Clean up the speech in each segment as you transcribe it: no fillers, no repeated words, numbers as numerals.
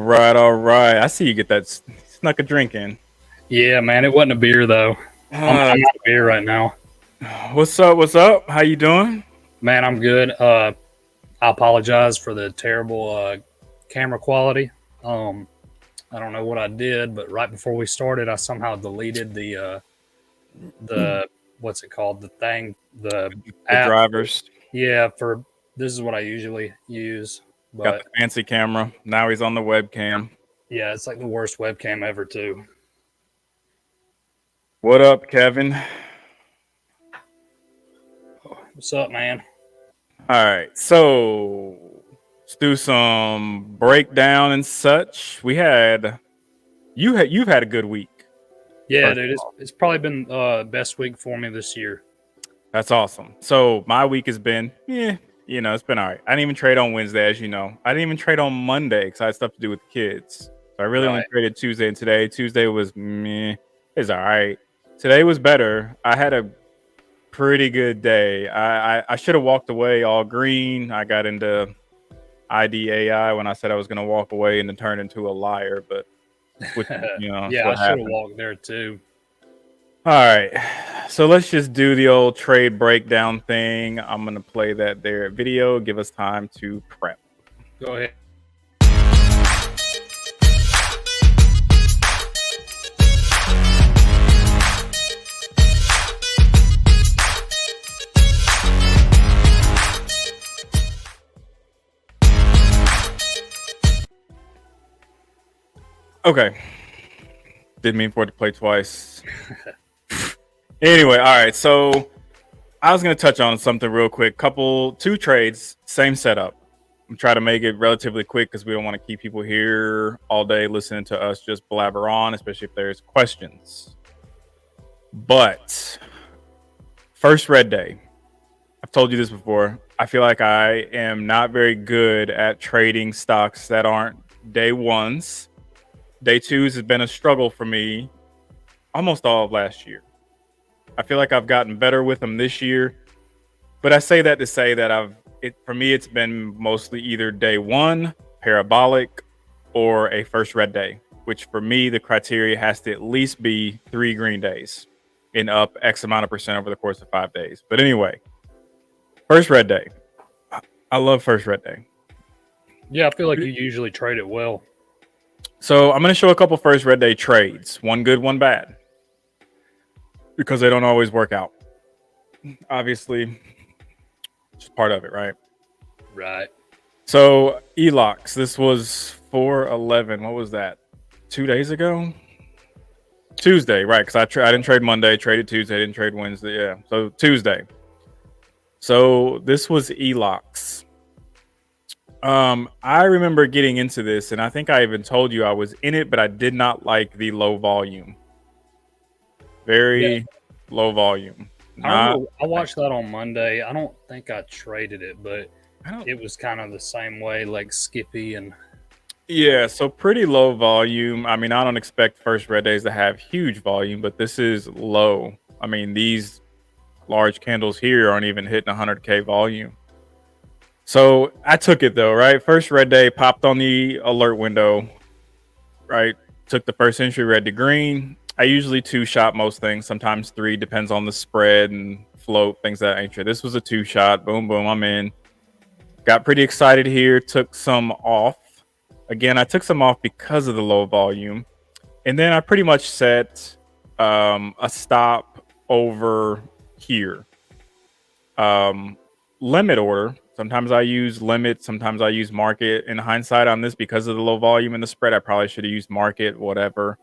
right, all right. I see you get that snuck a drink in. Yeah, man, it wasn't a beer though. I'm Uh, out of beer right now. what's up? What's up? How you doing? Man, I'm good. I apologize for the terrible camera quality. Um, I don't know what I did, but right before we started, I somehow deleted the what's it called? The thing, the The app. drivers Yeah, for this is what I usually use, got the but fancy camera. Now he's on the webcam. yeah, it's like the worst webcam ever too. What up, Kevin? What's up, man? All right, so let's do some breakdown and such. You've had a good week. Yeah, First dude, of it's all. it's probably been best week for me this year. That's awesome. So my week has been, it's been all right. I didn't even trade on Wednesday, as you know. I didn't even trade on Monday because I had stuff to do with the kids. So I really only Right. traded Tuesday and today. Tuesday was meh. It's all right. Today was better. I had a pretty good day. I should have walked away all green. I got into IDAI when I said I was going to walk away and then turned into a liar. But which that's Yeah, I what should have happened. walked there too. All right. So let's just do the old trade breakdown thing. I'm going to play that there video. Give us time to prep. Go ahead. Okay. Didn't mean for it to play twice. Anyway, all right. So I was going to touch on something real quick. Two trades, same setup. I'm trying to make it relatively quick because we don't want to keep people here all day listening to us just blabber on, especially if there's questions. But first red day. I've told you this before. I feel like I am not very good at trading stocks that aren't day ones. Day twos has been a struggle for me almost all of last year. I feel like I've gotten better with them this year, but I say that to say that for me, it's been mostly either day one, parabolic, or a first red day, which for me, the criteria has to at least be 3 green days and up X amount of percent over the course of 5 days. But anyway, first red day. I love first red day. Yeah, I feel like you usually trade it well. So I'm going to show a couple first red day trades, one good, one bad, because they don't always work out. Obviously, it's part of it, right? Right. So ELOX, this was 4/11. What was that? 2 days ago? Tuesday, right? Because I didn't trade Monday, traded Tuesday, didn't trade Wednesday. Yeah, so Tuesday. So this was ELOX. I remember getting into this, and I think I even told you I was in it, but I did not like the low volume. Very low volume. I watched that on Monday. I don't think I traded it, but it was kind of the same way, like Skippy and. Yeah, so pretty low volume. I mean, I don't expect first red days to have huge volume, but this is low. I mean, these large candles here aren't even hitting 100K volume. So I took it though, right? First red day, popped on the alert window, right? Took the first entry red to green. I usually 2-shot most things, sometimes 3, depends on the spread and float, things of that nature. This was a 2-shot. Boom, boom, I'm in. Got pretty excited here, took some off. Again, I took some off because of the low volume. And then I pretty much set a stop over here. Limit order. Sometimes I use limit, sometimes I use market. In hindsight on this, because of the low volume and the spread, I probably should have used market, whatever.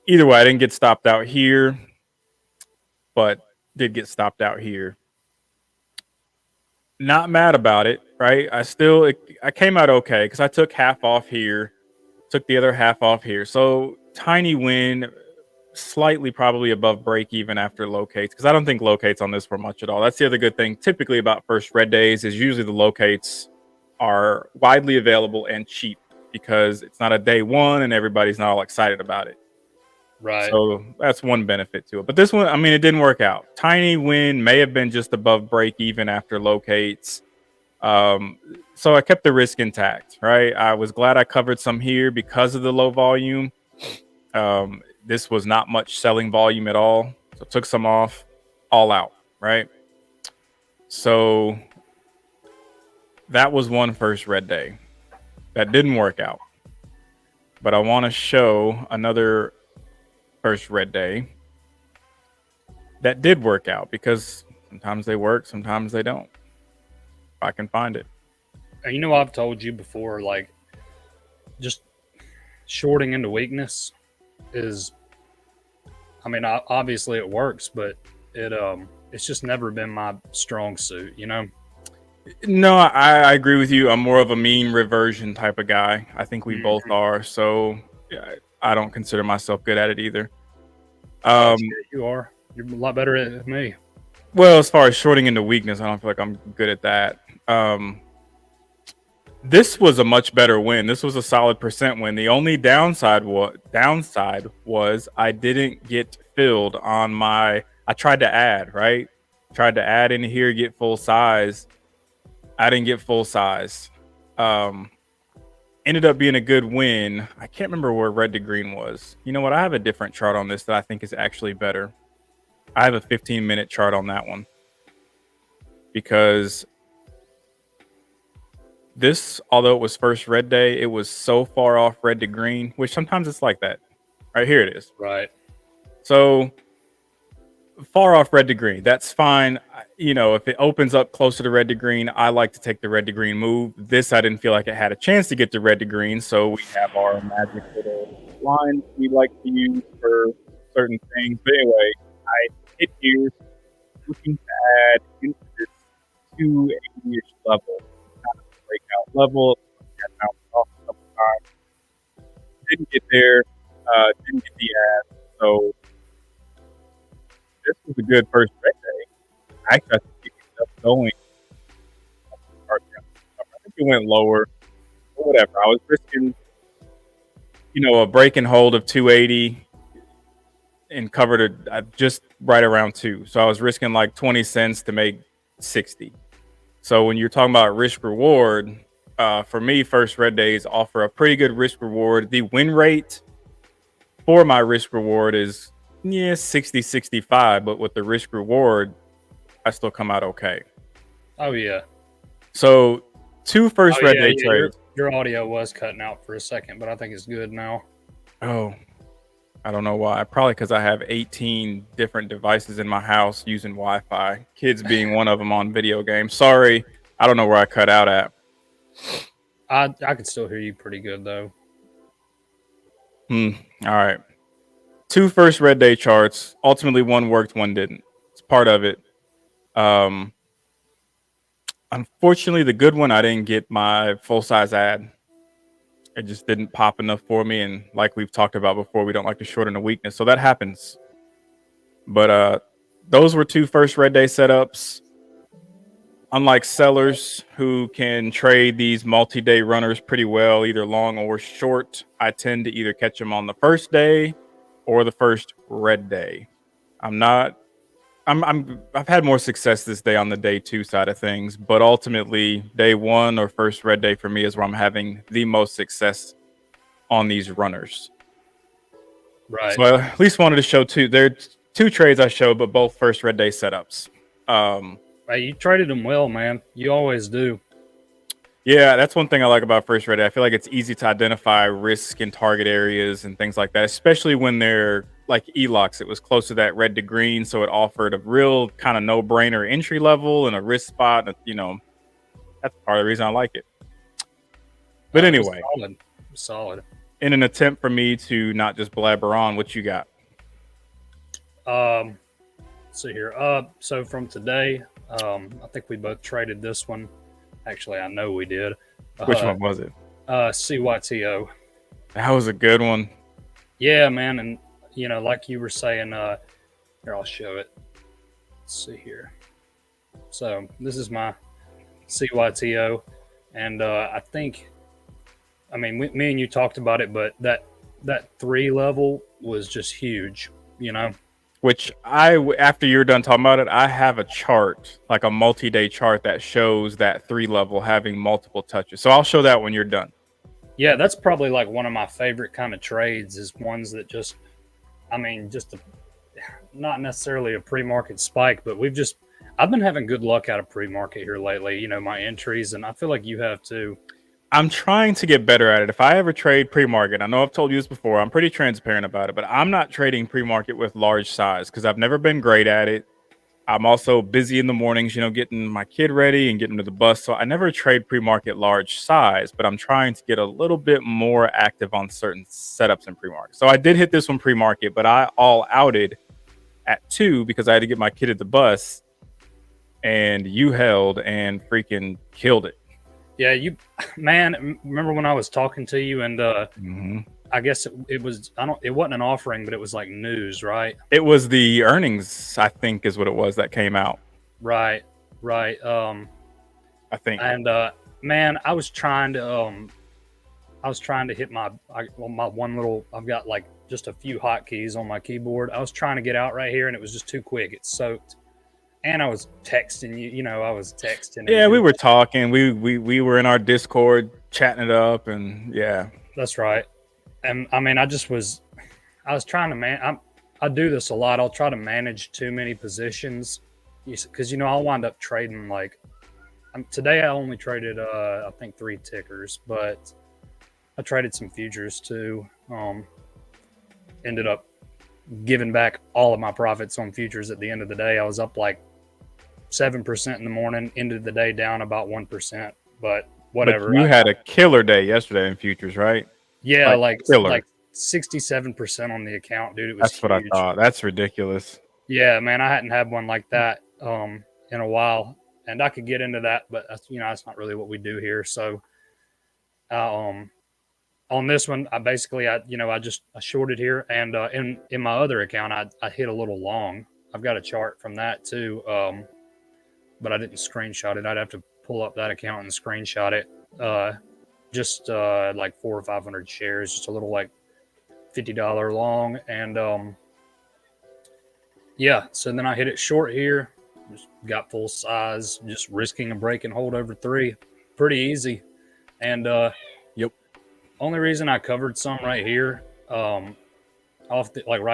Either way, I didn't get stopped out here, but did get stopped out here. Not mad about it, right? I came out okay because I took half off here, took the other half off here. So tiny win, slightly probably above break even after locates, because I don't think locates on this for much at all. That's the other good thing typically about first red days is usually the locates are widely available and cheap because it's not a day one and everybody's not all excited about it. Right. So that's one benefit to it. But this one, I mean, it didn't work out. Tiny win may have been just above break even after locates. So I kept the risk intact, right? I was glad I covered some here because of the low volume. This was not much selling volume at all. So took some off, all out, right? So that was one first red day. That didn't work out. But I want to show another first red day that did work out, because sometimes they work, sometimes they don't. If I can find it. You know, I've told you before, like, just shorting into weakness is, I mean, obviously it works, but it's just never been my strong suit, you know? No, I agree with you. I'm more of a mean reversion type of guy. I think we both Mhm. are. So yeah, I don't consider myself good at it either. Oh, Um, shit, you are. You're a lot better at it than me. well, as far as shorting into weakness, I don't feel like I'm good at that. This was a much better win. This was a solid percent win. The only downside was I didn't get filled on my. I tried to add, right. Tried to add in here, get full size. I didn't get full size. Um, Ended up being a good win. I can't remember where red to green was. You know what? I have a different chart on this that I think is actually better. I have a 15-minute chart on that one, because this, although it was first red day, it was so far off red to green, which sometimes it's like that. Right here it is. Right. So far off red to green, that's fine. You know, if it opens up closer to red to green, I like to take the red to green move. This, I didn't feel like it had a chance to get to red to green, so we have our magic little lines we like to use for certain things. But anyway, I hit here looking to add into this 280-ish level, kind of breakout level. I bounced off a couple times, didn't get there, didn't get the add. So this was a good first red day. Actually, I think it ended up going. I think it went lower, or whatever. I was risking, a break and hold of 280 and covered it just right around two. So I was risking like 20 cents to make 60. So when you're talking about risk reward, for me, first red days offer a pretty good risk reward. The win rate for my risk reward is 60, 65, but with the risk reward, I still come out okay. Oh, yeah. So two first Oh, red yeah, day yeah. trades. Your audio was cutting out for a second, but I think it's good now. Oh, I don't know why. Probably because I have 18 different devices in my house using Wi-Fi. Kids being one of them on video games. Sorry, I don't know where I cut out at. I could still hear you pretty good, though. All right. Two first red day charts. Ultimately, one worked, one didn't. It's part of it. Unfortunately, the good one, I didn't get my full size ad. It just didn't pop enough for me. And like we've talked about before, we don't like to shorten a weakness. So that happens. But those were two first red day setups. Unlike sellers who can trade these multi-day runners pretty well, either long or short, I tend to either catch them on the first day or the first red day. I've had more success this day on the day two side of things, but ultimately day one or first red day for me is where I'm having the most success on these runners. Right. So I at least wanted to show two. There are two trades I showed, but both first red day setups. Hey, you traded them well, man. You always do. Yeah, that's one thing I like about first red day. I feel like it's easy to identify risk in target areas and things like that, especially when they're like ELOCs. It was close to that red to green, so it offered a real kind of no-brainer entry level and a risk spot. That's part of the reason I like it. But It was anyway, solid. It was solid. in an attempt for me to not just blabber on, what you got? Let's see here. So from today, I think we both traded this one. Actually, I know we did. Which one was it? CYTO. That was a good one. Yeah, man, and like you were saying, here I'll show it. Let's see here. So this is my CYTO, and I think, I mean, me and you talked about it, but that 3 level was just huge. which after you're done talking about it, I have a chart, like a multi-day chart that shows that 3 level having multiple touches. So I'll show that when you're done. Yeah, that's probably like one of my favorite kind of trades is ones that just, I mean, not necessarily a pre-market spike, but I've been having good luck out of pre-market here lately. You know, my entries, and I feel like you have too. I'm trying to get better at it. If I ever trade pre-market, I know I've told you this before, I'm pretty transparent about it, but I'm not trading pre-market with large size because I've never been great at it. I'm also busy in the mornings, getting my kid ready and getting to the bus. So I never trade pre-market large size, but I'm trying to get a little bit more active on certain setups in pre-market. So I did hit this one pre-market, but I all outed at 2 because I had to get my kid at the bus, and you held and freaking killed it. Yeah, man, remember when I was talking to you and I guess it was it wasn't an offering, but it was like news, right? It was the earnings, I think, is what it was that came out. Right. I think. And man, I was trying to hit my one little. I've got like just a few hotkeys on my keyboard. I was trying to get out right here, and it was just too quick. It soaked, and I was texting you. You know, I was texting. Yeah, we were talking. We were in our Discord chatting it up, and yeah, that's right. And I mean, I was trying to I do this a lot. I'll try to manage too many positions because I'll wind up trading like. Today I only traded I think 3 tickers, but I traded some futures too. Ended up giving back all of my profits on futures at the end of the day. I was up like 7% in the morning, ended the day down about 1%, but whatever. But you had a killer day yesterday in futures, right? Yeah, like 67% on the account, dude. It was That's what huge. I thought. That's ridiculous. Yeah, man, I hadn't had one like that in a while. And I could get into that, but that's not really what we do here. So, on this one, I basically, I shorted here, and in my other account, I hit a little long. I've got a chart from that too, but I didn't screenshot it. I'd have to pull up that account and screenshot it. Just like 400 or 500 shares, just a little like $50 long, and yeah. So then I hit it short here. Just got full size, just risking a break and hold over 3. Pretty easy. And yep. Only reason I covered some right here, right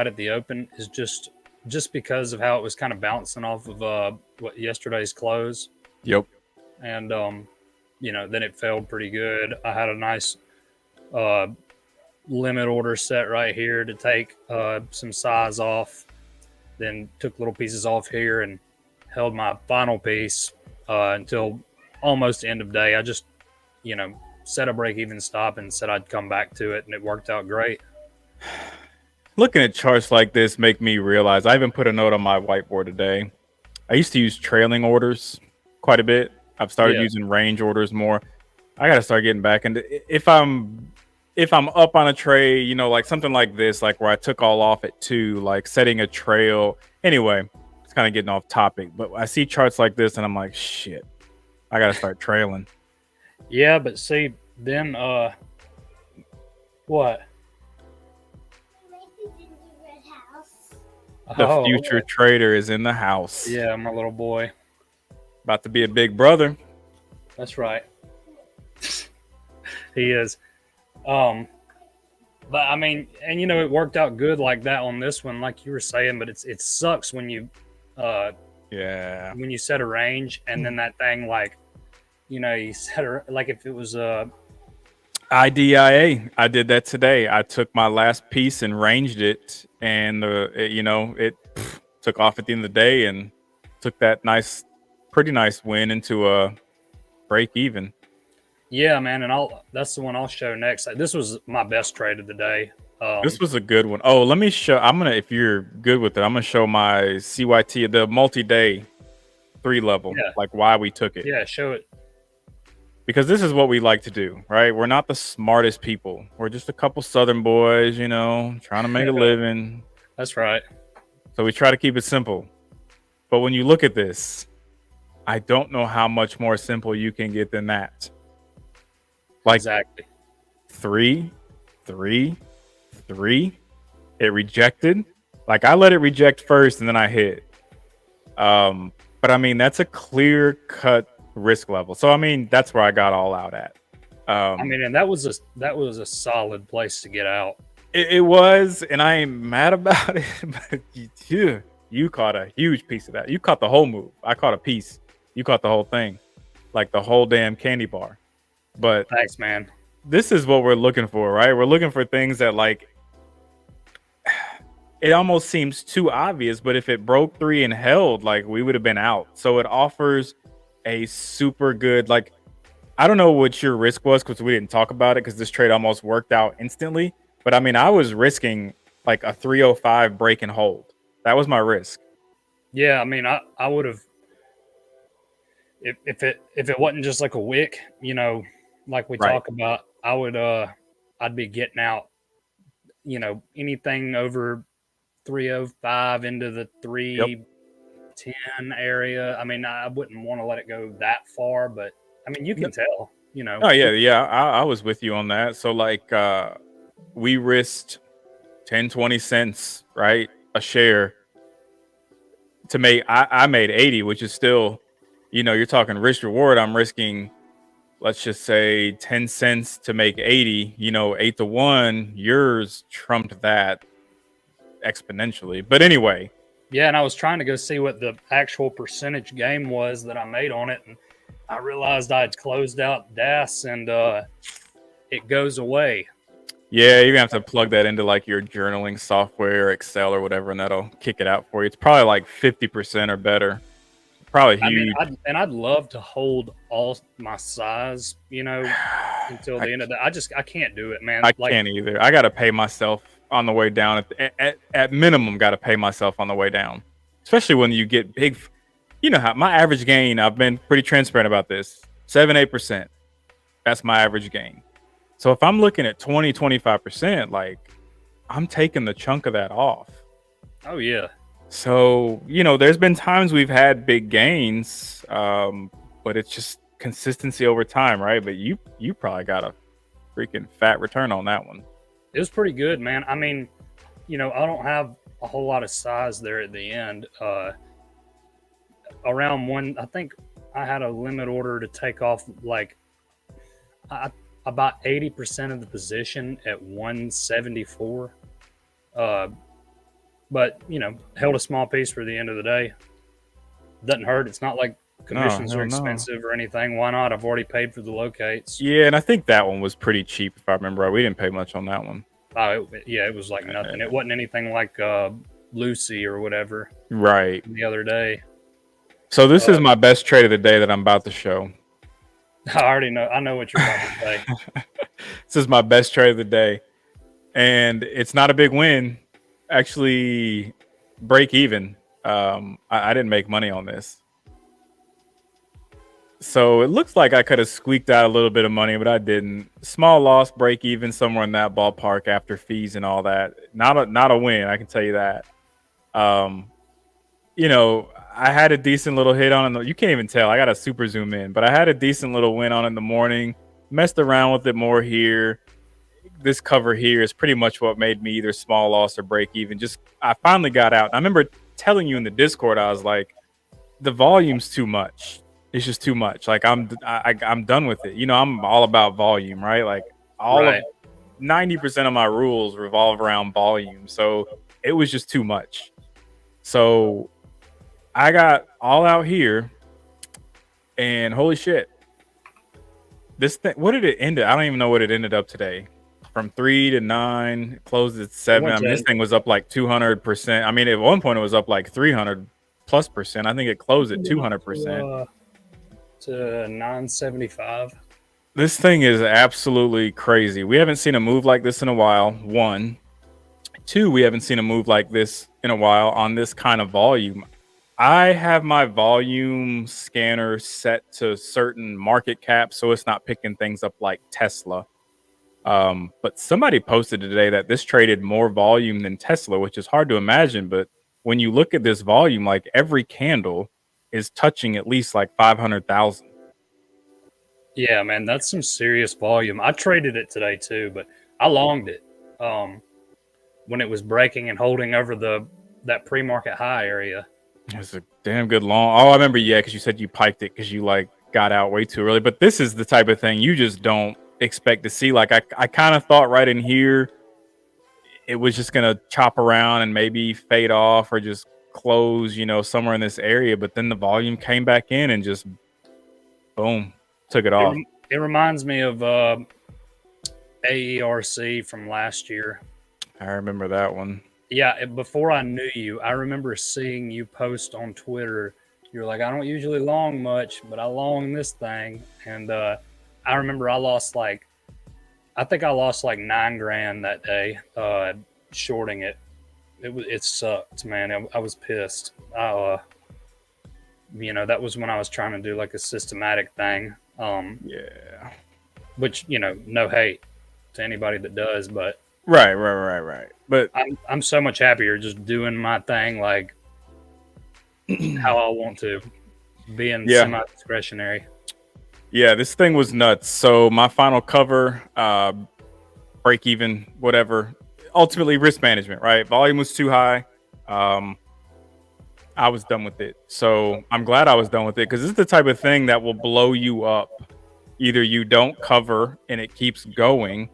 at the open, is just because of how it was kind of bouncing off of yesterday's close. Yep. And then it failed pretty good. I had a nice limit order set right here to take some size off. Then took little pieces off here and held my final piece until almost the end of day. I just, set a break-even stop and said I'd come back to it, and it worked out great. Looking at charts like this make me realize, I even put a note on my whiteboard today. I used to use trailing orders quite a bit. I've started using range orders more. I got to start getting back into, if I'm up on a trade, like something like this, like where I took all off at 2, like setting a trail. Anyway, it's kind of getting off topic, but I see charts like this and I'm like, shit, I got to start trailing. Yeah, but see, then what? The future trader is in the house. Yeah, my little boy. About to be a big brother. That's right. He is. But I mean, and it worked out good like that on this one, like you were saying, but it sucks when you when you set a range and then that thing you set like if it was IDIA. I did that today. I took my last piece and ranged it, and it took off at the end of the day and took that pretty nice win into a break even. Yeah, man, and that's the one I'll show next. This was my best trade of the day. This was a good one. Oh, let me show. If you're good with it, I'm gonna show my CYT, the multi-day 3 level, like why we took it. Yeah, show it. Because this is what we like to do, right? We're not the smartest people. We're just a couple Southern boys, trying to make a living. That's right. So we try to keep it simple. But when you look at this, I don't know how much more simple you can get than that. Like exactly. 3, 3, 3. It rejected. Like I let it reject first and then I hit. But I mean that's a clear cut risk level. So I mean that's where I got all out at. I Um, mean, and that was a solid place to get out. it was, and I ain't mad about it. But you caught a huge piece of that. You caught the whole move. I caught a piece. You caught the whole thing, like the whole damn candy bar. But Thanks, man. this is what we're looking for, right? We're looking for things that like it almost seems too obvious, but if it broke three and held, like we would have been out. So it offers a super good, like, I don't know what your risk was because we didn't talk about it because this trade almost worked out instantly. But I mean, I was risking like a 305 break and hold. That was my risk. Yeah, I mean, I would have if it wasn't just like a wick, like we Right. talk about, I'd be getting out, anything over 305 into the Yep. 310 area. I mean, I wouldn't want to let it go that far, but I mean, you No, can tell, oh yeah, yeah. I was with you on that. So like we risked 10, 20 cents, right? A share to make I made 80, which is still, you're talking risk reward. I'm risking, let's just say 10 cents to make 80, 8 to 1. Yours trumped that exponentially. But anyway, Yeah, and I was trying to go see what the actual percentage game was that I made on it, and I realized I had closed out DAS, and it goes away. yeah, you're gonna have to plug that into like your journaling software, Excel or whatever, and that'll kick it out for you. It's probably like 50% or better. Probably I mean, huge. I'd love to hold all my size, until I the end of the. I can't do it, man. I Like, can't either. I gotta pay myself on the way down. At minimum, gotta pay myself on the way down. Especially when you get big. You know how my average gain. I've been pretty transparent about this. 7-8%. That's my average gain. So if I'm looking at 20-25%, like I'm taking the chunk of that off. oh yeah, So, there's been times we've had big gains, but it's just consistency over time, right? But you probably got a freaking fat return on that one. it was pretty good, man. I mean, I don't have a whole lot of size there at the end. Around one, I think I had a limit order to take off like I, about 80% of the position at 174. Uh, but held a small piece for the end of the day. Doesn't hurt. It's not like No, commissions are hell no. expensive or anything. Why not? I've already paid for the locates. Yeah, and I think that one was pretty cheap if I remember right. We didn't pay much on that one. Yeah, it was like nothing. It wasn't anything like Lucy or whatever Right. the other day. So this is Uh, my best trade of the day that I'm about to show. I already know. I know what you're about to say. This is my best trade of the day. And it's not a big win. Actually, break even. I didn't make money on this. So it looks like I could have squeaked out a little bit of money, but I didn't. Small loss, break even, somewhere in that ballpark after fees and all that. Not a win, I can tell you that. Um, I had a decent little hit on it. You can't even tell. I got to super zoom in, but I had a decent little win on it in the morning. Messed around with it more here. This cover here is pretty much what made me either small loss or break even. Just I finally got out. I remember telling you in the Discord, I was like, the volume's too much. It's just too much. Like I'm done with it. I'm all about volume, right? Like all of Right. 90% of my rules revolve around volume. So it was just too much. So I got all out here, and holy shit, this thing. What did it end at? I don't even know what it ended up today. From 3 to 9, it closed at It 7. went I mean, this to thing was up like 200%. I mean, at one point it was up like 300+%. I think it closed at 200%. to 975. This thing is absolutely crazy. We haven't seen a move like this in a while. One, two, we haven't seen a move like this in a while on this kind of volume. I have my volume scanner set to certain market caps, so it's not picking things up like Tesla. But somebody posted today that this traded more volume than Tesla, which is hard to imagine. But when you look at this volume, like every candle is touching at least like 500,000. Yeah, man, that's some serious volume. I traded it today too, but I longed it when it was breaking and holding over the that pre-market high area. It's a damn good long. Oh, I remember. Yeah, because you said you piked it because you like got out way too early. But this is the type of thing you just don't expect to see. Like I kind of thought right in here it was just gonna chop around and maybe fade off or just close, somewhere in this area. But then the volume came back in and just boom, took it off. It reminds me of AERC from last year. I remember that one. Yeah, before I knew you, I remember seeing you post on Twitter. You're like, I don't usually long much, but I long this thing. And I remember I think I lost like $9,000 that day shorting it. It sucked, man. I was pissed. That was when I was trying to do like a systematic thing. Yeah. Which, no hate to anybody that does, but Right. But I'm so much happier just doing my thing like how I want to, being semi-discretionary. Yeah, this thing was nuts. So my final cover, break even, whatever. Ultimately, risk management, right? Volume was too high. I was done with it. So I'm glad I was done with it because this is the type of thing that will blow you up. Either you don't cover and it keeps going,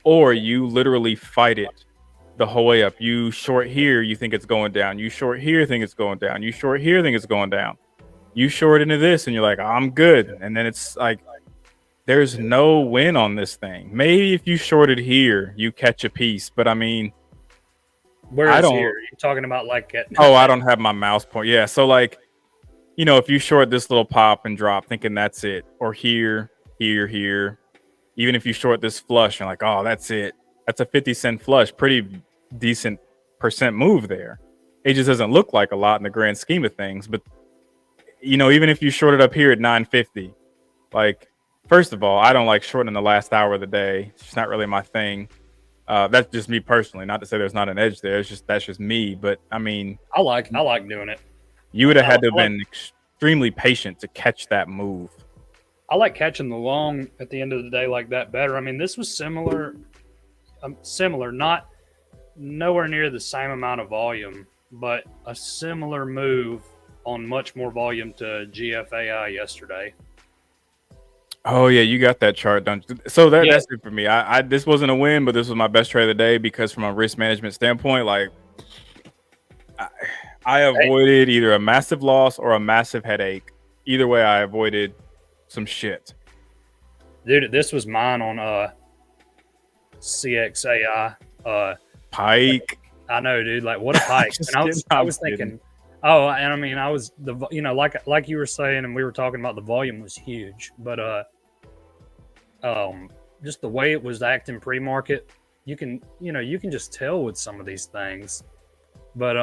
or you literally fight it the whole way up. You short here, you think it's going down. You short here, think it's going down. You short here, think it's going down. You short into this and you're like, I'm good. And then it's like, there's no win on this thing. Maybe if you shorted here, you catch a piece. But I mean, where is here? You're talking about like I don't have my mouse point. Yeah. So like, if you short this little pop and drop thinking that's it, or here, even if you short this flush and like, oh, that's it. That's a 50-cent flush. Pretty decent percent move there. It just doesn't look like a lot in the grand scheme of things. But, even if you short it up here at 950, like, first of all, I don't like shorting the last hour of the day. It's just not really my thing. That's just me personally. Not to say there's not an edge there. That's just me. But I mean, I like doing it. You would have had to have been extremely patient to catch that move. I like catching the long at the end of the day like that better. I mean, this was similar, not nowhere near the same amount of volume, but a similar move on much more volume to GFAI yesterday. Oh yeah, you got that chart done. So that's it for me. I this wasn't a win, but this was my best trade of the day because from a risk management standpoint, like I avoided either a massive loss or a massive headache. Either way, I avoided some shit. Dude, this was mine on CXAI. Pike. I know, dude. Like, what a pike! And I was thinking, and I mean, I was like you were saying, and we were talking about the volume was huge, but just the way it was acting pre-market, you can just tell with some of these things. But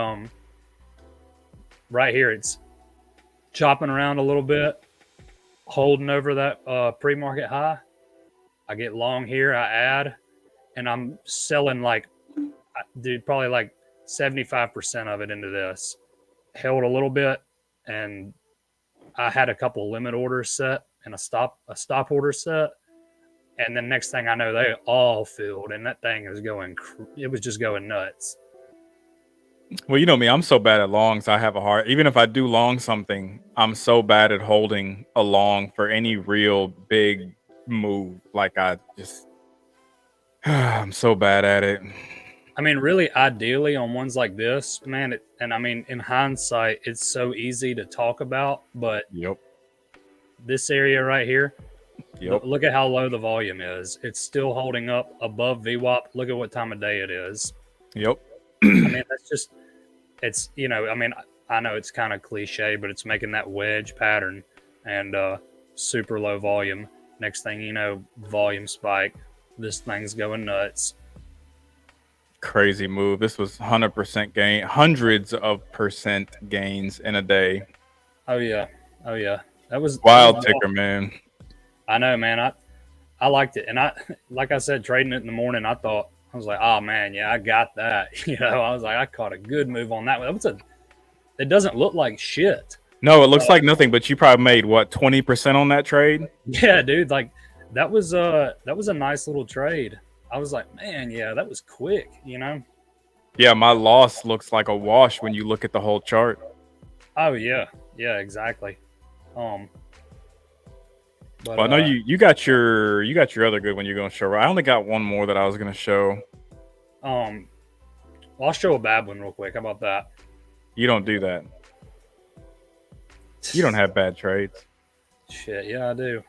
right here, it's chopping around a little bit, holding over that pre-market high. I get long here, I add, and I'm selling probably like 75% of it into this. Held a little bit, and I had a couple limit orders set and a stop order set, and then next thing I know, they all filled, and that thing was it was just going nuts. Well, you know me, I'm so bad at longs. I have a hard, even if I do long something, I'm so bad at holding a long for any real big move. Like I'm so bad at it. I mean, really, ideally on ones like this, man, and I mean, in hindsight, it's so easy to talk about, but this area right here, look at how low the volume is. It's still holding up above VWAP. Look at what time of day it is. Yep. I mean, it's, I mean, I know it's kind of cliche, but it's making that wedge pattern and super low volume. Next thing you know, volume spike. This thing's going nuts. Crazy move. This was 100% gain, hundreds of percent gains in a day. Oh yeah. That was wild ticker, man. I know, man. I liked it, and like I said, trading it in the morning, I was like, oh man, yeah, I got that. I was like, I caught a good move on that one. It doesn't look like shit. No, it looks like nothing, but you probably made what, 20% on that trade? Yeah, dude. Like that was a nice little trade. I was like, man, yeah, that was quick, Yeah, my loss looks like a wash when you look at the whole chart. Oh yeah, yeah, exactly. Um, but Well, I know you got your other good one you're gonna show. Right? I only got one more that I was gonna show. um, well, I'll show a bad one real quick. How about that? You don't do that. You don't have bad trades. Shit, yeah, I do.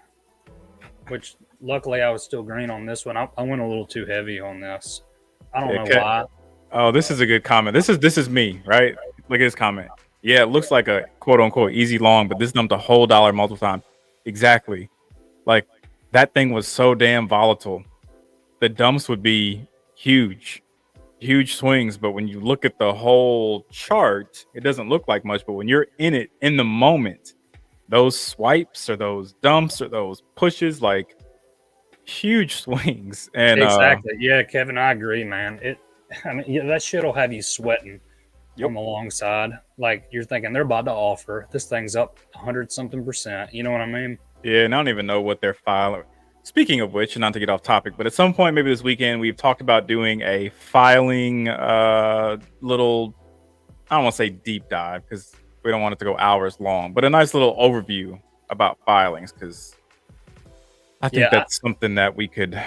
Which luckily I was still green on this one. I went a little too heavy on this. I don't Yeah, know why. oh, this is a good comment. This is me, right? Look at this comment. Yeah, it looks like a quote unquote easy long, but this dumped a whole dollar multiple times. Exactly. Like that thing was so damn volatile. The dumps would be huge, huge swings. But when you look at the whole chart, it doesn't look like much. But when you're in it in the moment, those swipes or those dumps or those pushes, like huge swings. And Exactly. Yeah, Kevin, I agree, man. I mean, yeah, that shit'll have you sweating yep. on the long side. Like you're thinking they're about to offer. This thing's up 100 something percent. You know what I mean? Yeah, and I don't even know what they're filing. Speaking of which, and not to get off topic, but at some point, maybe this weekend, we've talked about doing a filing little, I don't want to say deep dive because we don't want it to go hours long, but a nice little overview about filings because I think Yeah, that's something that we could,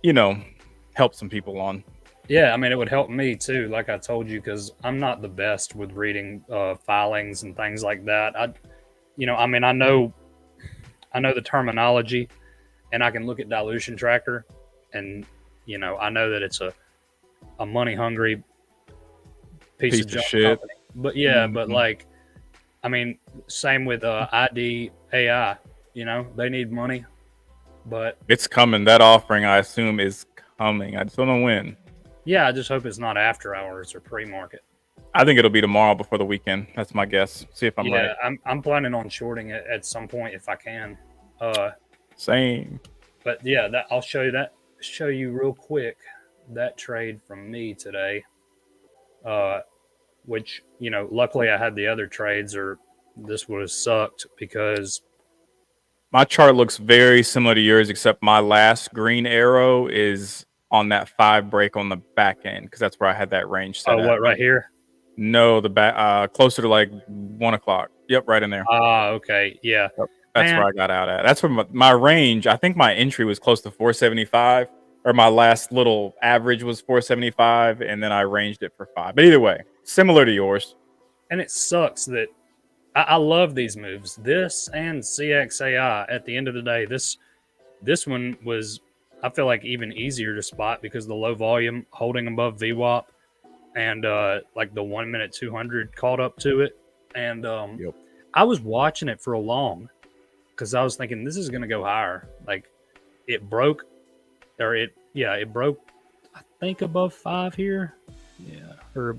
you know, help some people on. yeah. I mean, it would help me too. Like I told you, because I'm not the best with reading filings and things like that. I mean, I know the terminology, and I can look at dilution tracker, and I know that it's a money hungry piece of Piece of junk shit. company. But yeah, but Mhm. like, I mean, same with ID AI. They need money, but It's coming. That offering, I assume, is coming. I just don't know when. yeah, I just hope it's not after hours or pre market. I think it'll be tomorrow before the weekend. That's my guess. See if I'm right. Yeah, I'm planning on shorting it at some point if I can. Uh, Same. but yeah, that I'll show you real quick that trade from me today. Uh, which luckily I had the other trades, or this would have sucked because My chart looks very similar to yours, except my last green arrow is on that 5 break on the back end because that's where I had that range set at. what right here? No, the back closer to like 1 o'clock. Yep, right in there. Ah, okay, yeah, Yep. That's man. where I got out at. That's where my range. I think my entry was close to 475, or my last little average was 475, and then I ranged it for 5. But either way, similar to yours. And it sucks that I love these moves. This and CXAI. At the end of the day, this one was, I feel like, even easier to spot because the low volume holding above VWAP and like the 1 minute 200 caught up to it. And Yep. I was watching it for a long because I was thinking this is going to go higher. Like it broke, it broke. I think above 5 here. Yeah, or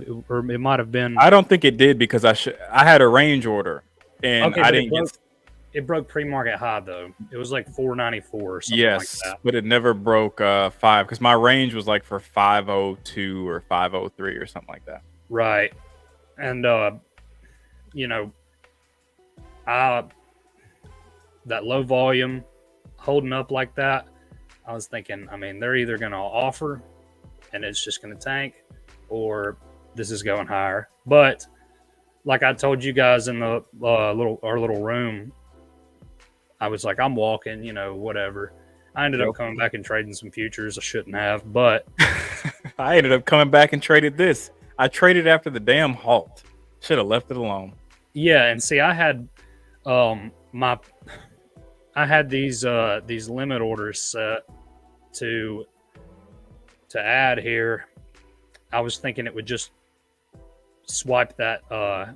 it might have been. I don't think it did because I had a range order and Okay, I but didn't get. it broke pre-market high though. It was like 494 or something like Yes, that. but it never broke 5 because my range was like for 502 or 503 or something like that. Right. And you know, I that low volume holding up like that, I was thinking, I mean, they're either gonna offer and it's just gonna tank, or this is going higher. But like I told you guys in the our little room, I was like, I'm walking, whatever. I ended up Yep. coming back and trading some futures I shouldn't have, but I ended up coming back and traded this. I traded after the damn halt. Should have left it alone. yeah. And see, I had my I had these limit orders set to add here. I was thinking it would just swipe that the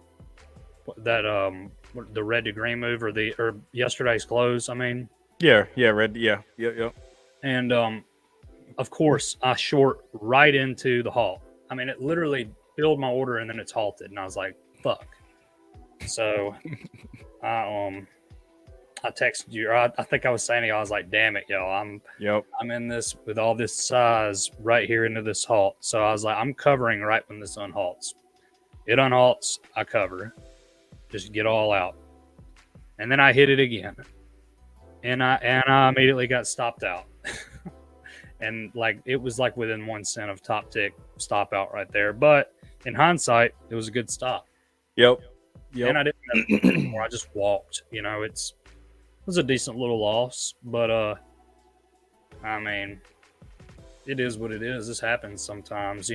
red to green move or yesterday's close. I mean, Yeah, red. Yeah, yep. and of course I short right into the halt. I mean, it literally filled my order and then it's halted, and I was like, "Fuck!" So I texted you. Or I think I was saying to you, I was like, "Damn it, y'all! Yep. I'm in this with all this size right here into this halt." So I was like, "I'm covering right when this unhalts. It unhalts, I cover, just get all out." And then I hit it again, and I immediately got stopped out. and like it was like within 1 cent of top tick stop out right there. But in hindsight, it was a good stop. Yep. And Yep. I didn't have to do anymore. I just walked. It was a decent little loss, but I mean, it is what it is. This happens sometimes.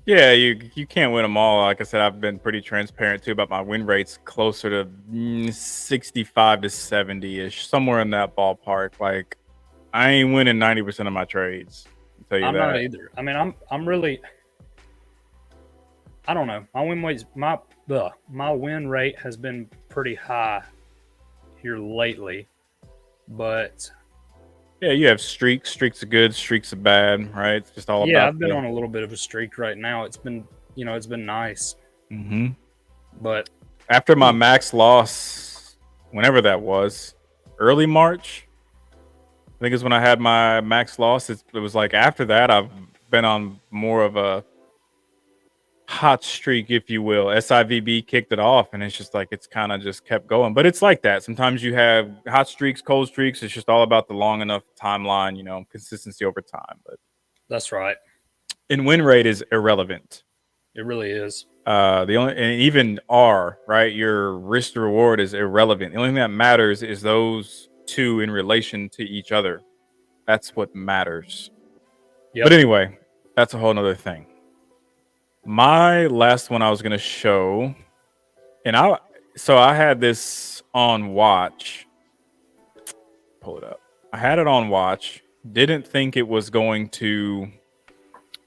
Yeah, you can't win them all. Like I said, I've been pretty transparent too about my win rates closer to 65 to 70 ish, somewhere in that ballpark. Like I ain't winning 90% of my trades. I'll tell you I'm not that. either. I mean, I'm really, I don't know. My win rate has been pretty high here lately, but Yeah, you have streaks. Streaks are good. Streaks are bad, right? It's just all yeah, about I've been the. on a little bit of a streak right now. It's been nice, Hmm. but After my max loss, whenever that was, early March, I think is when I had my max loss. It was like after that, I've been on more of a hot streak, if you will. SIVB kicked it off, and it's just like it's kind of just kept going. But it's like that. Sometimes you have hot streaks, cold streaks. It's just all about the long enough timeline, consistency over time. But that's right. in win rate is irrelevant. It really is. The only and even R, right? Your risk to reward is irrelevant. The only thing that matters is those two in relation to each other. That's what matters. Yep. But anyway, that's a whole nother thing. My last one I was gonna show, and I had this on watch. Pull it up. I had it on watch. Didn't think it was going to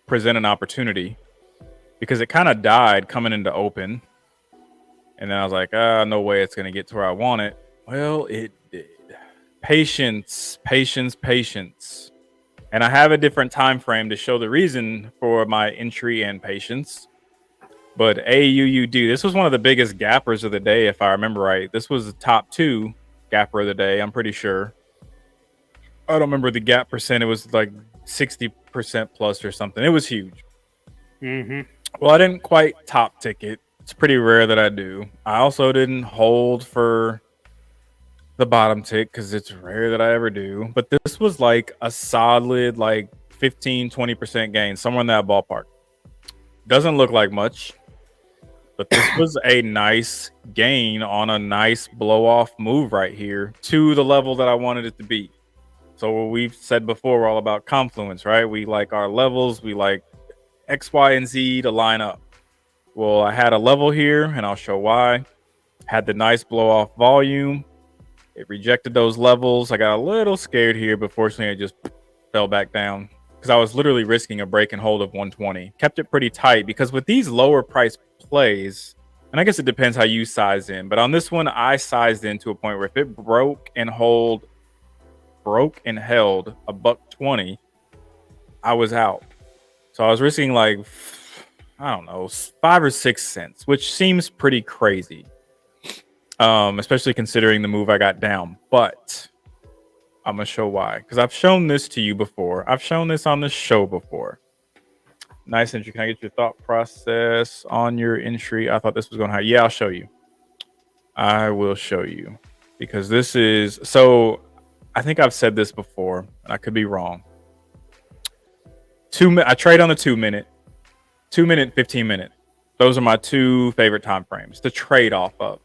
present an opportunity because it kind of died coming into open. And then I was like, no way it's going to get to where I want it. Well, it did. Patience, patience, patience. And I have a different time frame to show the reason for my entry and patience. But AUUD, this was one of the biggest gappers of the day, if I remember right. This was the top 2 gapper of the day, I'm pretty sure. I don't remember the gap percent. It was like 60% plus or something. It was huge. Mm-hmm. Well, I didn't quite top ticket. It's pretty rare that I do. I also didn't hold for the bottom tick because it's rare that I ever do. But this was like a solid like 15-20% gain, somewhere in that ballpark. Doesn't look like much, but this was a nice gain on a nice blow off move right here to the level that I wanted it to be. So what we've said before, we're all about confluence, right? We like our levels. We like X, Y, and Z to line up. Well, I had a level here, and I'll show why. Had the nice blow off volume. It rejected those levels. I got a little scared here, but fortunately, it just fell back down because I was literally risking a break and hold of 120. Kept it pretty tight because with these lower price plays, and I guess it depends how you size in, but on this one, I sized in to a point where if it broke and held a $1.20, I was out. So I was risking like, I don't know, 5 or 6 cents, which seems pretty crazy, especially considering the move I got down. But I'm going to show why. Because I've shown this to you before. I've shown this on the show before. Nice entry. Can I get your thought process on your entry? I thought this was going to happen. Yeah, I'll show you. I will show you. Because this is... So I think I've said this before, and I could be wrong. I trade on the 2 minute, 2 minute, 15 minute. Those are my 2 favorite time frames to trade off of.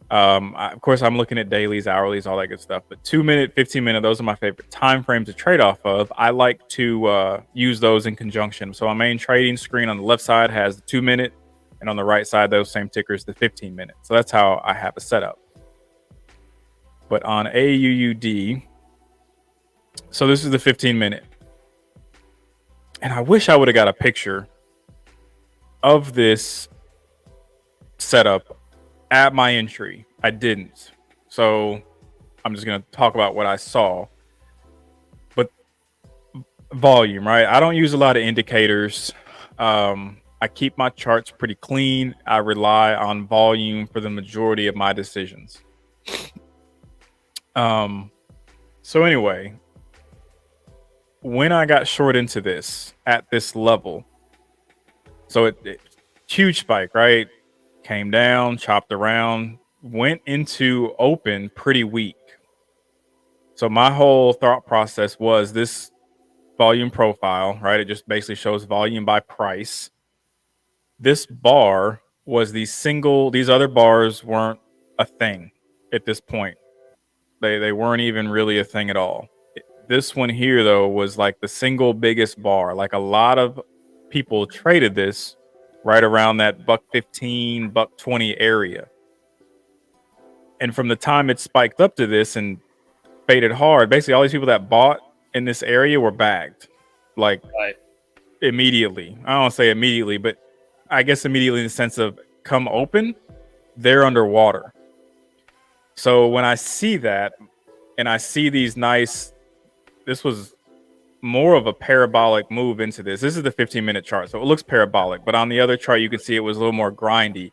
Of course, I'm looking at dailies, hourlies, all that good stuff. But 2 minute, 15 minute, those are my favorite time frames to trade off of. I like to use those in conjunction. So my main trading screen on the left side has the 2 minute, and on the right side, those same tickers, the 15 minute. So that's how I have it set up. But on AUUD, so this is the 15 minute. And I wish I would have got a picture of this setup at my entry. I didn't. So I'm just going to talk about what I saw. But volume, right? I don't use a lot of indicators. I keep my charts pretty clean. I rely on volume for the majority of my decisions. So anyway, when I got short into this at this level, so it huge spike, right? Came down, chopped around, went into open pretty weak. So my whole thought process was this volume profile, right? It just basically shows volume by price. This bar was these other bars weren't a thing at this point. They weren't even really a thing at all. This one here though was like the single biggest bar. Like a lot of people traded this right around that buck 15, buck 20 area. And from the time it spiked up to this and faded hard, basically all these people that bought in this area were bagged. Like Right. immediately. I don't want to say immediately, but I guess immediately in the sense of come open, they're underwater. So when I see that and I see these this was more of a parabolic move into this. This is the 15-minute chart, so it looks parabolic. But on the other chart, you can see it was a little more grindy.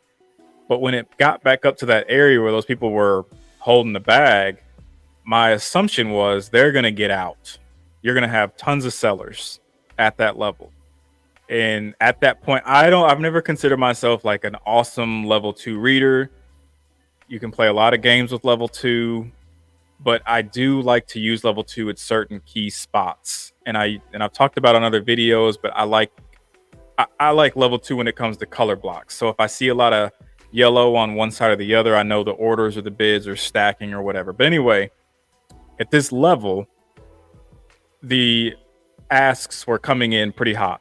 But when it got back up to that area where those people were holding the bag, my assumption was they're going to get out. You're going to have tons of sellers at that level. And at that point, I've never considered myself like an awesome level 2 reader. You can play a lot of games with level 2, but I do like to use level 2 at certain key spots. And I've talked about on other videos, but I like level 2 when it comes to color blocks. So if I see a lot of yellow on one side or the other, I know the orders or the bids are stacking or whatever. But anyway, at this level, the asks were coming in pretty hot,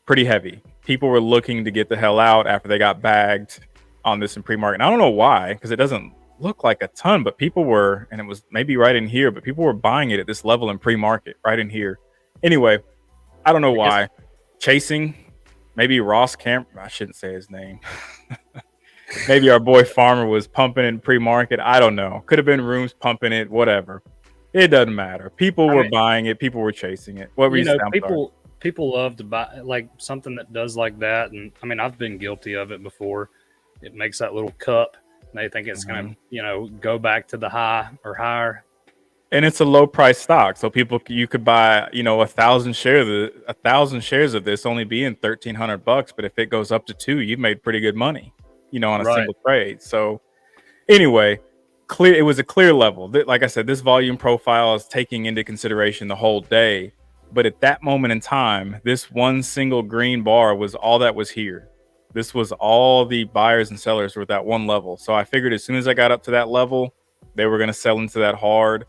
pretty heavy. People were looking to get the hell out after they got bagged on this in pre-market. And I don't know why, because it doesn't look like a ton, but people were, and it was maybe right in here, but people were buying it at this level in pre-market right in here. Anyway, I don't know why. Chasing, maybe Ross Camp, I shouldn't say his name. Maybe our boy Farmer was pumping in pre-market. I don't know. Could have been Rooms pumping it, whatever. It doesn't matter. People were buying it. People were chasing it. What were you saying? People love to buy like something that does like that. And I mean, I've been guilty of it before. It makes that little cup. And they think it's going to, go back to the high or higher. And it's a low price stock. So you could buy, 1,000 shares of this only being $1,300. But if it goes up to 2, you've made pretty good money, on a single trade. So anyway, it was a clear level. Like I said, this volume profile is taking into consideration the whole day. But at that moment in time, this one single green bar was all that was here. This was all the buyers and sellers were at that one level. So I figured as soon as I got up to that level, they were going to sell into that hard.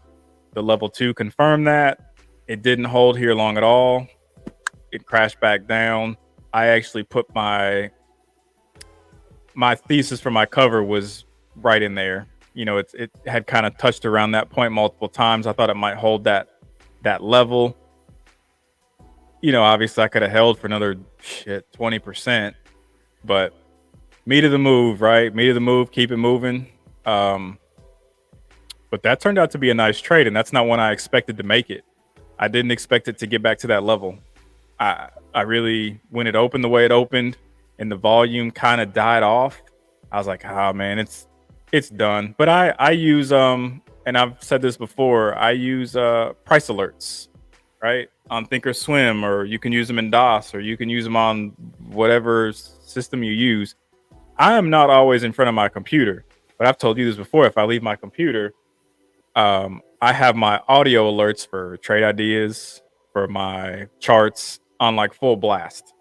The level 2 confirmed that. It didn't hold here long at all. It crashed back down. I actually put my thesis for my cover was right in there. It had kind of touched around that point multiple times. I thought it might hold that level. Obviously I could have held for another 20%, but meat of the move, right? Meat of the move, keep it moving. But that turned out to be a nice trade, and that's not one I expected to make it. I didn't expect it to get back to that level. I really, when it opened the way it opened and the volume kind of died off, I was like, oh man, it's done. But I use and I've said this before, I use price alerts, right? On Thinkorswim, or you can use them in DOS, or you can use them on whatever system you use. I am not always in front of my computer, but I've told you this before. If I leave my computer, I have my audio alerts for trade ideas, for my charts on like full blast.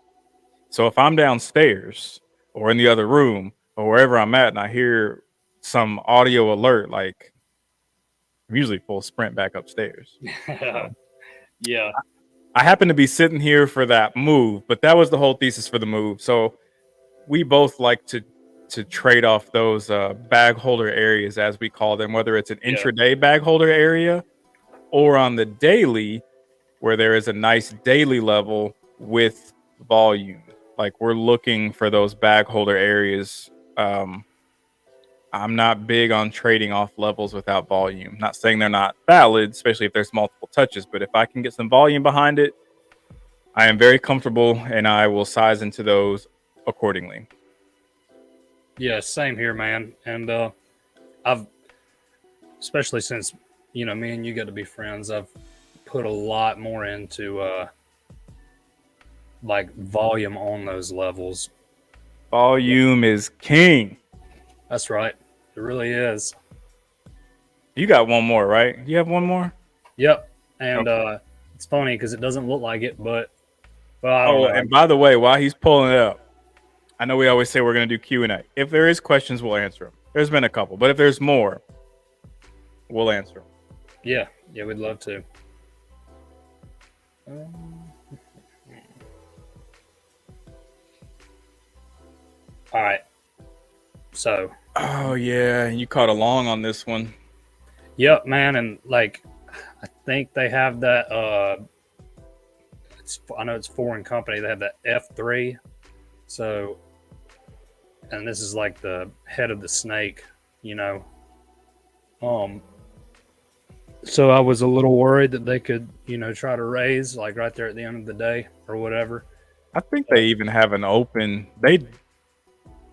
So if I'm downstairs or in the other room or wherever I'm at and I hear some audio alert, like I'm usually full sprint back upstairs. Yeah. I happen to be sitting here for that move, but that was the whole thesis for the move. So we both like to trade off those bag holder areas, as we call them, whether it's an intraday bag holder area or on the daily, where there is a nice daily level with volume. Like we're looking for those bag holder areas. I'm not big on trading off levels without volume. Not saying they're not valid, especially if there's multiple touches, but if I can get some volume behind it, I am very comfortable and I will size into those accordingly. Yeah, same here, man. And I've, especially since, me and you got to be friends, I've put a lot more into like volume on those levels. Volume is king. That's right. It really is. You got one more, right? You have one more? Yep. And It's funny because it doesn't look like it, but well, I don't Oh, know. and by the way, while he's pulling it up, I know we always say we're going to do Q&A. If there is questions, we'll answer them. There's been a couple, but if there's more, we'll answer them. Yeah, we'd love to. All right. So. Oh yeah, you caught along on this one. Yep, man, and like, I think they have that. I know it's foreign company. They have that F3. So, and this is like the head of the snake, you know. So I was a little worried that they could, try to raise like right there at the end of the day or whatever. I think they even have an open. They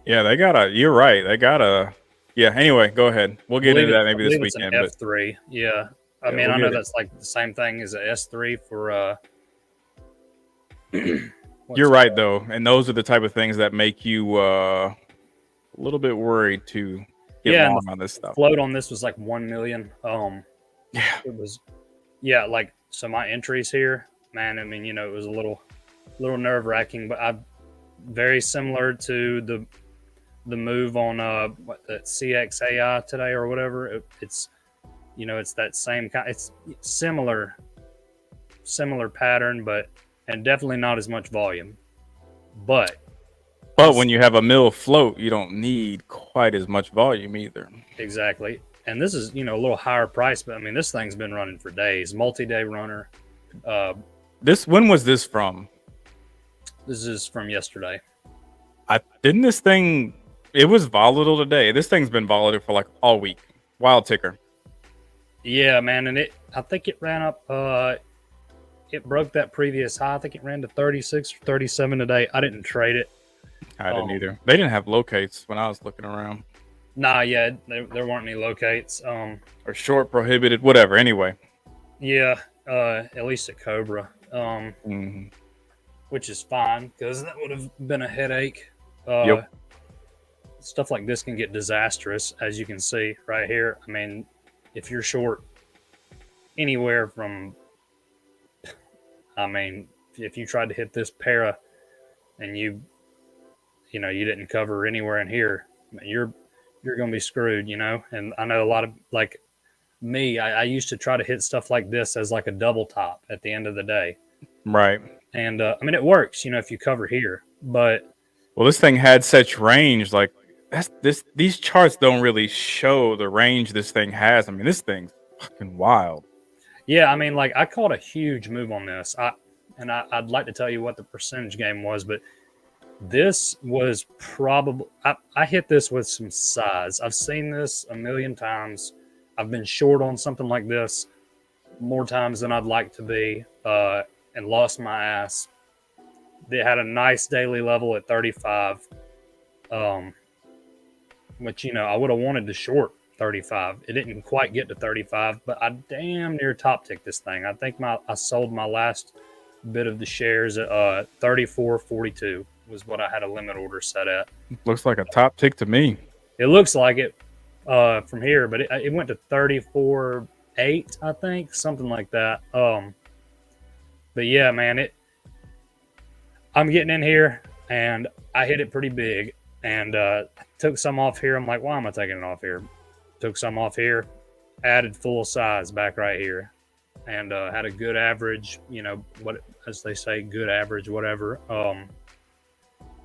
got a. You're right. They got a. Yeah. Anyway, go ahead. We'll get into that maybe this weekend. It's an F3. Yeah. I mean, I know that's like the same thing as a S3 for. You're right though, and those are the type of things that make you a little bit worried to get long on this stuff. Float on this was like 1 million. Yeah. It was. Yeah, like so my entries here, man. I mean, it was a little nerve wracking, but I very similar to the move on that CXAI today or whatever. It's it's that same kind. It's similar pattern, and definitely not as much volume. But when you have a mill float, you don't need quite as much volume either. Exactly. And this is, a little higher price, but I mean, this thing's been running for days, multi-day runner. When was this from? This is from yesterday. This thing, it was volatile today. This thing's been volatile for like all week. Wild ticker. Yeah, man. And I think it ran up, it broke that previous high. I think it ran to 36 or 37 today. I didn't trade it. I didn't either. They didn't have locates when I was looking around. Nah, yeah, there weren't any locates. Or short prohibited, whatever. Anyway. Yeah, at least at Cobra, which is fine because that would have been a headache. Yep. Stuff like this can get disastrous, as you can see right here. I mean, if you're short anywhere from, if you tried to hit this para and you didn't cover anywhere in here, you're going to be screwed, And I know a lot of, like me, I used to try to hit stuff like this as like a double top at the end of the day. Right. And it works, if you cover here, but. Well, this thing had such range. Like these charts don't really show the range this thing has. I mean, this thing's fucking wild. Yeah. I mean, like I caught a huge move on this. I'd like to tell you what the percentage game was, but this was probably, I hit this with some size. I've seen this a million times. I've been short on something like this more times than I'd like to be, and lost my ass. They had a nice daily level at 35, which, I would have wanted to short 35. It didn't quite get to 35, but I damn near top ticked this thing. I think I sold my last bit of the shares at 34.42 was what I had a limit order set at. Looks like a top tick to me. It looks like it from here, but it went to 34.8, I think, something like that. But yeah, man, I'm getting in here and I hit it pretty big and took some off here. I'm like, why am I taking it off here? Took some off here, added full size back right here, and had a good average, what, as they say, good average, whatever.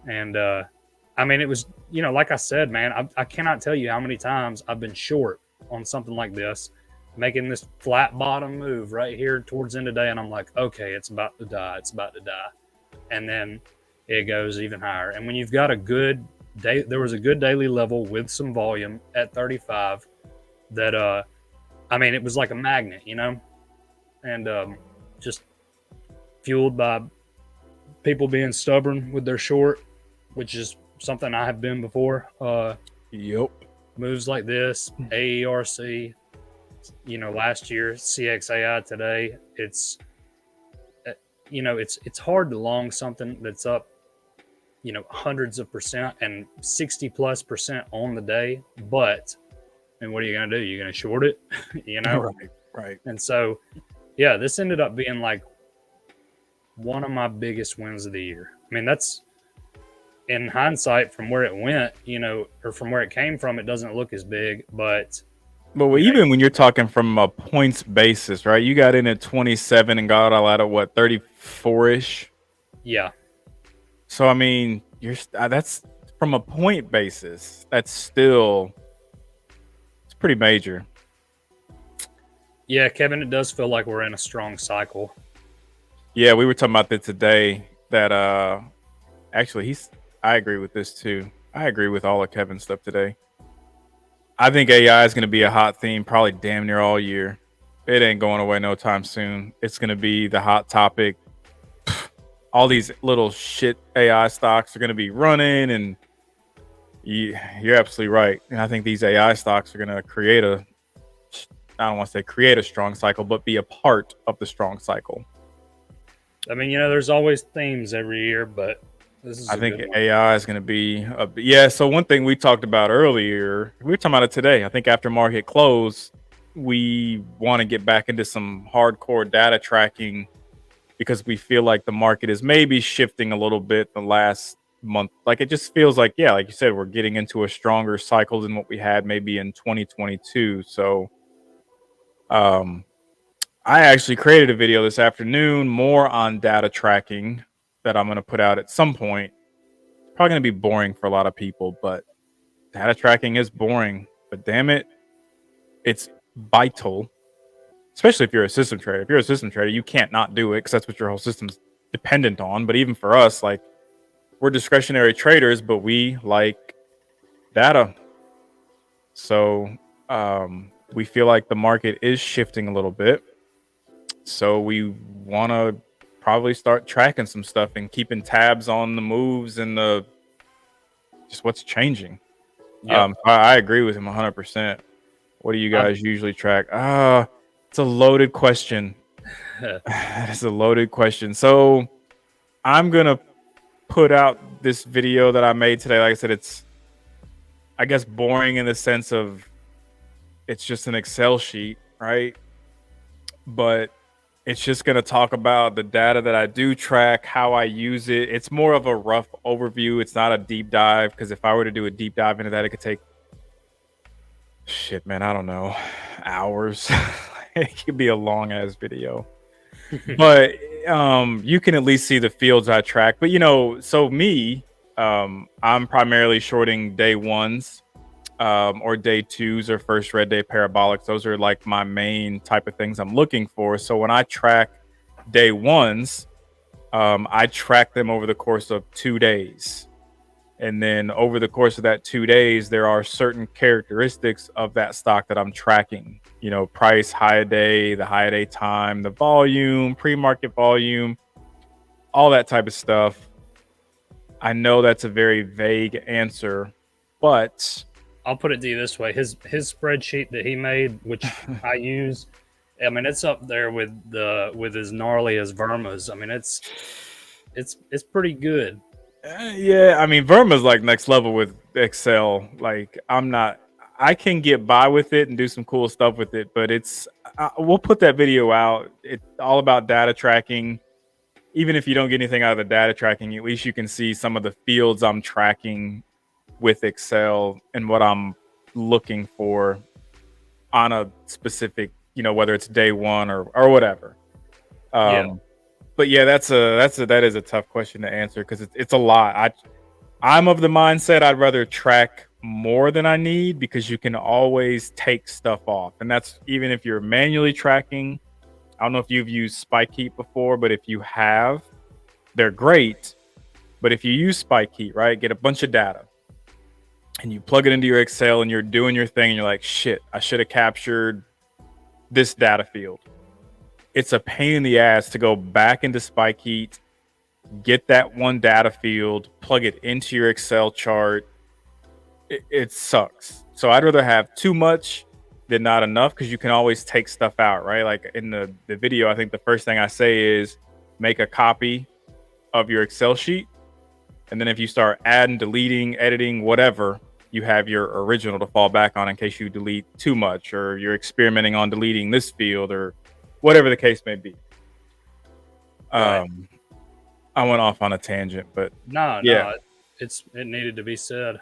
It was, like I said, man, I cannot tell you how many times I've been short on something like this, making this flat bottom move right here towards the end of the day. And I'm like, okay, it's about to die. And then it goes even higher. And when you've got a good day, there was a good daily level with some volume at 35 that, it was like a magnet, and just fueled by people being stubborn with their short, which is something I have been before. Yep. Moves like this, AERC, last year, CXAI today, it's hard to long something that's up, hundreds of percent and 60+% on the day. And what are you going to do? You're going to short it, Right. And so, yeah, this ended up being like one of my biggest wins of the year. I mean, that's in hindsight from where it went, or from where it came from, it doesn't look as big, but But you know, even when you're talking from a points basis, right? You got in at 27 and got all out of what, 34 ish. yeah, So I mean, that's from a point basis. That's still it's pretty major. yeah, Kevin, it does feel like we're in a strong cycle. Yeah, we were talking about that today. That actually, I agree with this too. I agree with all of Kevin's stuff today. I think AI is going to be a hot theme probably damn near all year. It ain't going away no time soon. It's going to be the hot topic. All these little shit AI stocks are going to be running, and you're absolutely right. And I think these AI stocks are going to create I don't want to say create a strong cycle, but be a part of the strong cycle. I mean, there's always themes every year, but this is I a think good one. AI is going to be yeah. So one thing we talked about earlier, we were talking about it today. I think after market close, we want to get back into some hardcore data tracking because we feel like the market is maybe shifting a little bit the last month. Like it just feels like, yeah, like you said, we're getting into a stronger cycle than what we had maybe in 2022. So I actually created a video this afternoon more on data tracking that I'm going to put out at some point. It's probably going to be boring for a lot of people, but data tracking is boring. But damn it, it's vital, especially if you're a system trader. If you're a system trader, you can't not do it because that's what your whole system's dependent on. But even for us, like we're discretionary traders, but we like data. So we feel like the market is shifting a little bit. So we want to probably start tracking some stuff and keeping tabs on the moves and the just what's changing. Yeah. I agree with him 100%. What do you guys usually track? It's a loaded question. It's a loaded question. So I'm gonna put out this video that I made today. Like I said, it's I guess boring in the sense of it's just an Excel sheet, right? But it's just going to talk about the data that I do track, how I use it. It's more of a rough overview. It's not a deep dive because if I were to do a deep dive into that, it could take shit, man. I don't know, hours. It could be a long ass video, but you can at least see the fields I track. But so me, I'm primarily shorting day ones. Or day twos or first red day parabolics. Those are like my main type of things I'm looking for. So when I track day ones, I track them over the course of 2 days. And then over the course of that 2 days, there are certain characteristics of that stock that I'm tracking. Price, high a day, the high a day time, the volume, pre-market volume, all that type of stuff. I know that's a very vague answer, but I'll put it to you this way: his spreadsheet that he made, which I use, I mean, it's up there with as gnarly as Verma's. I mean, it's pretty good. Yeah, I mean, Verma's like next level with Excel. Like, I can get by with it and do some cool stuff with it, but we'll put that video out. It's all about data tracking. Even if you don't get anything out of the data tracking, at least you can see some of the fields I'm tracking with Excel and what I'm looking for on a specific, whether it's day one or whatever. Yeah. But yeah, that is a tough question to answer because it's a lot. I'm of the mindset I'd rather track more than I need because you can always take stuff off, and that's even if you're manually tracking. I don't know if you've used Spike Heat before, but if you have, they're great. But if you use Spike Heat, right, get a bunch of data and you plug it into your Excel and you're doing your thing and you're like, shit, I should have captured this data field. It's a pain in the ass to go back into Spike Heat, get that one data field, plug it into your Excel chart. It sucks. So I'd rather have too much than not enough because you can always take stuff out, right? Like in the video, I think the first thing I say is make a copy of your Excel sheet. And then if you start adding, deleting, editing, whatever, you have your original to fall back on in case you delete too much or you're experimenting on deleting this field or whatever the case may be. Right. I went off on a tangent, but No, yeah, no, it needed to be said.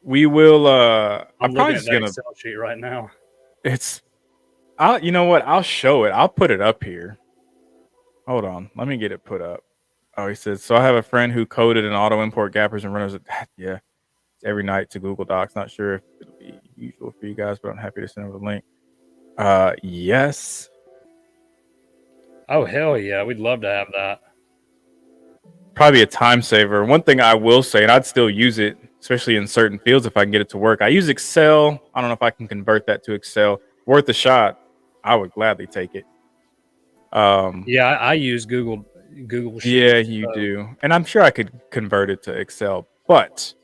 we will. I'm I'm probably looking at just that gonna. Excel sheet right now. It's. You know what? I'll show it. I'll put it up here. Hold on. Let me get it put up. Oh, he says. So I have a friend who coded and auto import gappers and runners. Yeah, every night to Google Docs. Not sure if it'll be usual for you guys, but I'm happy to send over the link. Yes. Oh hell yeah, we'd love to have that. Probably a time saver. One thing I will say, and I'd still use it, especially in certain fields if I can get it to work. I use Excel. I don't know if I can convert that to Excel. Worth a shot. I would gladly take it. Yeah, I use Google Yeah, Sheets. you So. do, and I'm sure I could convert it to Excel. But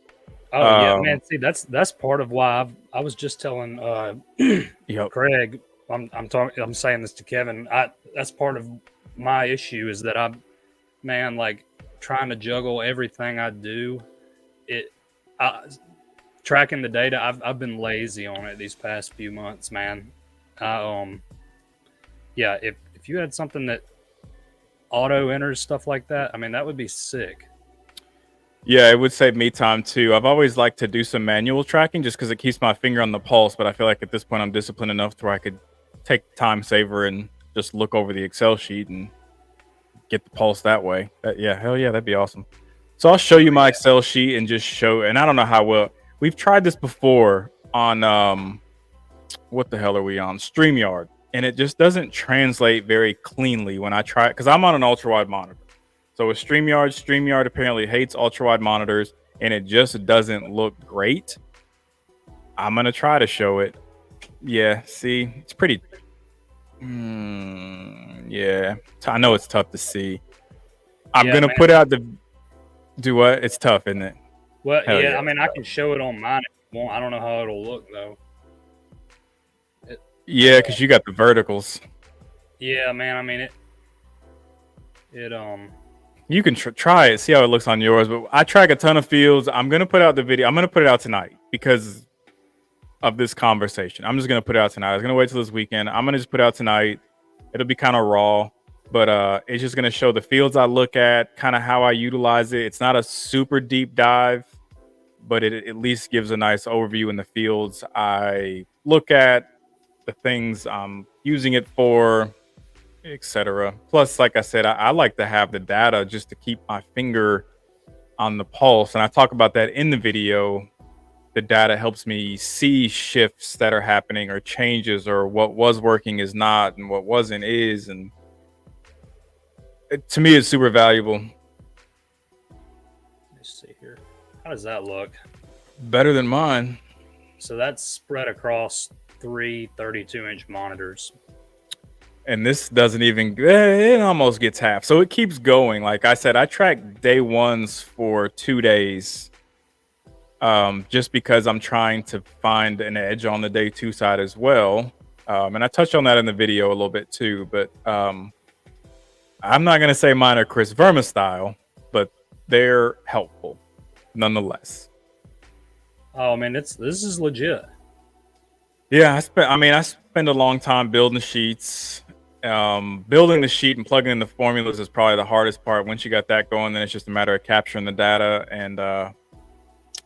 Oh yeah, man. See, that's part of why I was just telling yep. Craig. I'm saying this to Kevin. That's part of my issue is that I'm man like trying to juggle everything I do. It I, tracking the data. I've been lazy on it these past few months, man. Yeah. If you had something that auto enters stuff like that, I mean that would be sick. Yeah, it would save me time too. I've always liked to do some manual tracking just because it keeps my finger on the pulse. But I feel like at this point I'm disciplined enough to where I could take time saver and just look over the Excel sheet and get the pulse that way. Yeah, hell yeah, that'd be awesome. So I'll show you my Excel sheet and just show. And I don't know how well we've tried this before on what the hell are we on StreamYard, and it just doesn't translate very cleanly when I try it because I'm on an ultra wide monitor. So with StreamYard apparently hates ultra wide monitors, and it just doesn't look great. I'm gonna try to show it. Yeah, see, it's pretty. Yeah, I know it's tough to see. I'm gonna put out the. Do what? It's tough, isn't it? Well, Hell yeah. yeah, I mean, I can show it on mine if you want. I don't know how it'll look though. Yeah, because you got the verticals. Yeah, man. I mean it. You can try it, see how it looks on yours. But I track a ton of fields. I'm gonna put out the video. I'm gonna put it out tonight because of this conversation. I'm just gonna put it out tonight. I was gonna wait till this weekend. I'm gonna just put it out tonight. It'll be kind of raw, but it's just gonna show the fields I look at, kind of how I utilize it. It's not a super deep dive, but it at least gives a nice overview in the fields I look at, the things I'm using it for, etc. Plus, like I said, I like to have the data just to keep my finger on the pulse. And I talk about that in the video. The data helps me see shifts that are happening or changes or what was working is not and what wasn't is. And to me, it's super valuable. Let's see here. How does that look? Better than mine. So that's spread across 3 32-inch monitors. And this doesn't even, it almost gets half. So it keeps going. Like I said, I track day ones for 2 days just because I'm trying to find an edge on the day two side as well. And I touched on that in the video a little bit too. But I'm not going to say mine are Chris Verma style, but they're helpful nonetheless. Oh, man, this is legit. Yeah, I spend a long time building sheets. Building the sheet and plugging in the formulas is probably the hardest part. Once you got that going, then it's just a matter of capturing the data and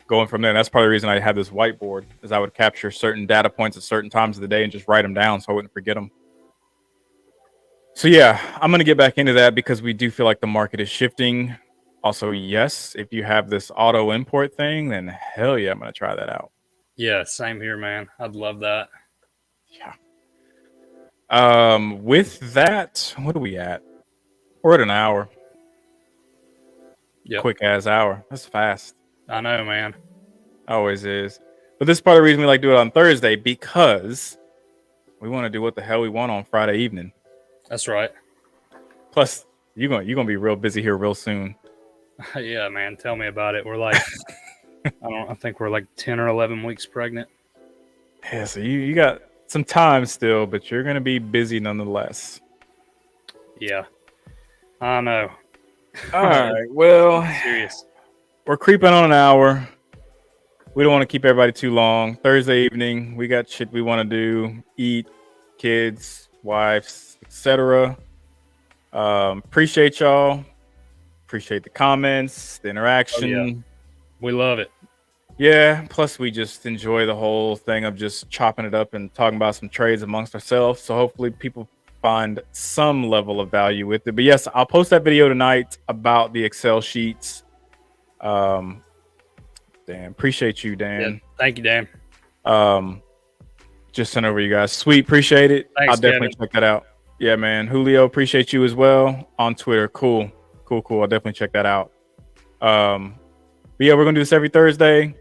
going from there. And that's probably the reason I had this whiteboard, is I would capture certain data points at certain times of the day and just write them down so I wouldn't forget them. So yeah, I'm going to get back into that because we do feel like the market is shifting. Also, yes, if you have this auto import thing, then hell yeah, I'm going to try that out. Yeah, same here, man. I'd love that. Yeah. With that, what are we at? We're at an hour. Yeah. Quick ass hour. That's fast. I know, man. Always is. But this is part of the reason we like to do it on Thursday, because we want to do what the hell we want on Friday evening. That's right. Plus, you're gonna be real busy here real soon. Yeah, man. Tell me about it. We're like, I think we're like 10 or 11 weeks pregnant. Yeah, so you got some time still, but you're gonna be busy nonetheless. Yeah, I know. All right. Well, serious. We're creeping on an hour. We don't want to keep everybody too long. Thursday evening, we got shit we want to do: eat, kids, wives, etc. Appreciate y'all Appreciate the comments, the interaction. Oh, yeah. We love it. Yeah, plus we just enjoy the whole thing of just chopping it up and talking about some trades amongst ourselves. So hopefully people find some level of value with it. But yes, I'll post that video tonight about the Excel sheets. Dan, appreciate you, Dan. Yeah, thank you, Dan. Just sent over you guys. Sweet, appreciate it. Thanks, I'll definitely Kevin. check that out. Yeah, man. Julio, appreciate you as well on Twitter. Cool. I'll definitely check that out. But yeah, we're gonna do this every Thursday.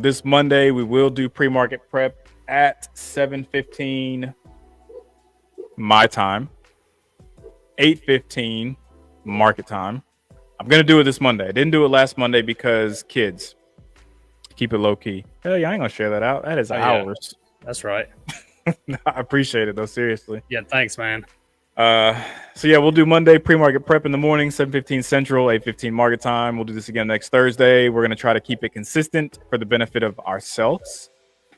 This Monday we will do pre-market prep at 7:15 my time, 8:15 market time. I'm gonna do it this Monday. I didn't do it last Monday because kids. Keep it low key. Hell yeah, I ain't gonna share that out. That is hours. Yeah, that's right. I appreciate it though, seriously. Yeah, thanks, man. So yeah, we'll do Monday pre-market prep in the morning, 7:15 Central, 8:15 market time. We'll do this again next Thursday. We're gonna try to keep it consistent for the benefit of ourselves,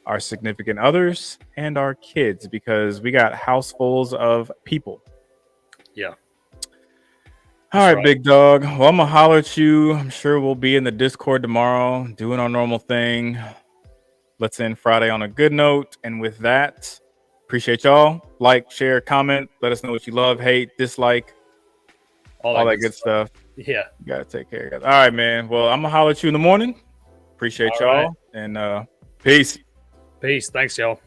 our significant others, and our kids, because we got housefuls of people. Yeah. All right, big dog. Well, I'm gonna holler at you. I'm sure we'll be in the Discord tomorrow, doing our normal thing. Let's end Friday on a good note. And with that, appreciate y'all. Like, share, comment. Let us know what you love, hate, dislike, all that good stuff. Yeah. You gotta take care, guys. All right, man. Well, I'm gonna holler at you in the morning. Appreciate y'all. And peace. Peace. Thanks, y'all.